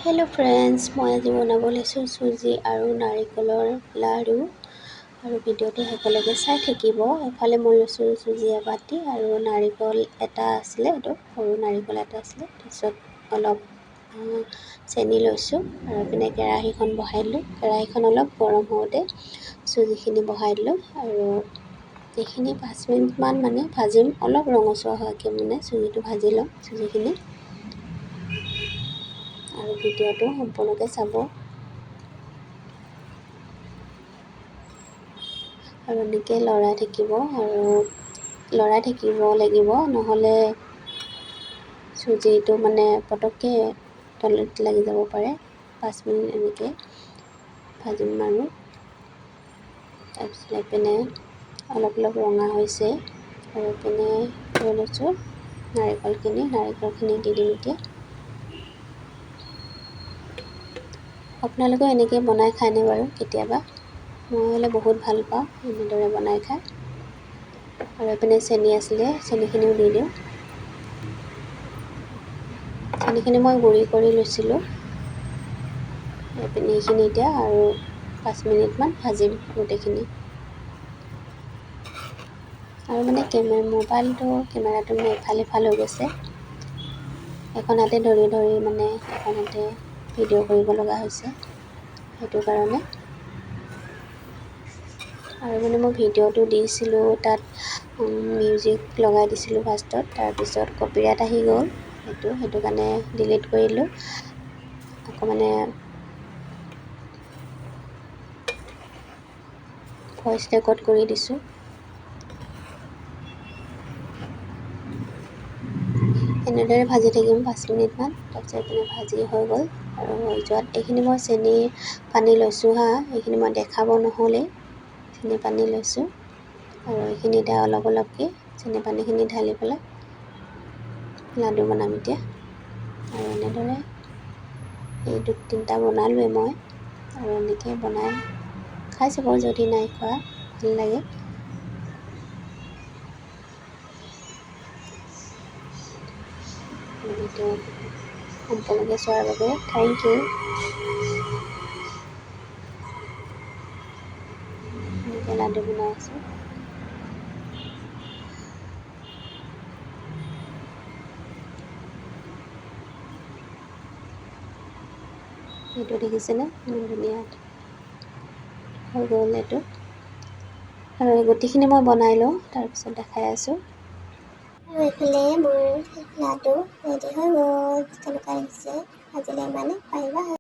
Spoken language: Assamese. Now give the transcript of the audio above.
হেল্ল' ফ্ৰেণ্ডছ, মই আজি বনাব লৈছোঁ চুজি আৰু নাৰিকলৰ লাড়ু আৰু ভিডিঅ'টো শেষলৈকে চাই থাকিব। এফালে মই লৈছোঁ চুজি এবাটি আৰু নাৰিকল এটা আছিলে, এইটো সৰু নাৰিকল এটা আছিলে। তাৰপিছত অলপ চেনি লৈছোঁ আৰু এইপিনে কেৰাহীখন বহাই দিলোঁ। কেৰাহীখন অলপ গৰম হওঁতে চুজিখিনি বহাই দিলোঁ আৰু এইখিনি 5 মিনিটমান মানে ভাজিম, অলপ ৰঙচুৱা হোৱাকৈ মানে চুজিটো ভাজি ল'ম চুজিখিনি। আৰু ভিডিঅ'টো সম্পূৰ্ণকৈ চাব আৰু এনেকৈ লৰাই থাকিব লাগিব, নহ'লে চুজিটো মানে পটককৈ তলত লাগি যাব পাৰে। 5 মিনিট এনেকৈ ভাজিম আৰু তাৰপিছত এইপিনে অলপ ৰঙা হৈছে আৰু এইপিনে লৈ লৈছোঁ নাৰিকলখিনি দি দিম এতিয়া। আপোনালোকেও এনেকৈ বনাই খায়নে বাৰু কেতিয়াবা? মই হ'লে বহুত ভাল পাওঁ এনেদৰে বনাই খাই। আৰু এইপিনে চেনি আছিলে, চেনিখিনিও দি দিওঁ। চেনিখিনি মই গুড়ি কৰি লৈছিলোঁ। এইপিনে এইখিনি এতিয়া আৰু 5 মিনিটমান ভাজিম গোটেইখিনি। আৰু মানে মোবাইলটো কেমেৰাটো মানে ইফাল সিফাল হৈ গৈছে, এখন হাতে ধৰি মানে এখন হাতে ভিডিঅ' কৰিব লগা হৈছে, সেইটো কাৰণে। আৰু মানে মই ভিডিঅ'টো দিছিলোঁ, তাত মিউজিক লগাই দিছিলোঁ ফাৰ্ষ্টত, তাৰপিছত কপিৰাইট আহি গ'ল সেইটো কাৰণে ডিলিট কৰিলোঁ। আকৌ মানে ভইচ ৰেকৰ্ড কৰি দিছোঁ। এনেদৰে ভাজি থাকিম 5 মিনিটমান। তাৰপিছত এইপিনে ভাজি হৈ গ'ল আৰু হৈ যোৱাত এইখিনি মই চেনি পানী লৈছোঁ এইখিনি মই দেখাব নহ'লেই চেনি পানী লৈছোঁ আৰু এইখিনি এতিয়া অলপকৈ চেনি পানীখিনি ঢালি পেলাই লাডু বনাম এতিয়া। আৰু এনেদৰে এই 2-3টা বনালোৱে মই, আৰু এনেকৈ বনাই খাই চাব যদি নাই খোৱা, ভাল লাগে। ভিডিঅ' সম্পূৰ্ণকৈ চোৱাৰ বাবে থেংক ইউ। এনেকৈ লাডু বনাই আছোঁ। এইটো দেখিছেনে, ইমান ধুনীয়া হৈ গ'ল এইটো। আৰু গোটেইখিনি মই বনাই লওঁ, তাৰপিছত দেখাই আছোঁ। আৰু এইফালে মোৰ লাডু ৰেডি হৈ গ'ল। কেনেকুৱা লাগিছে? আজিলৈ ইমানে, বাই বাই।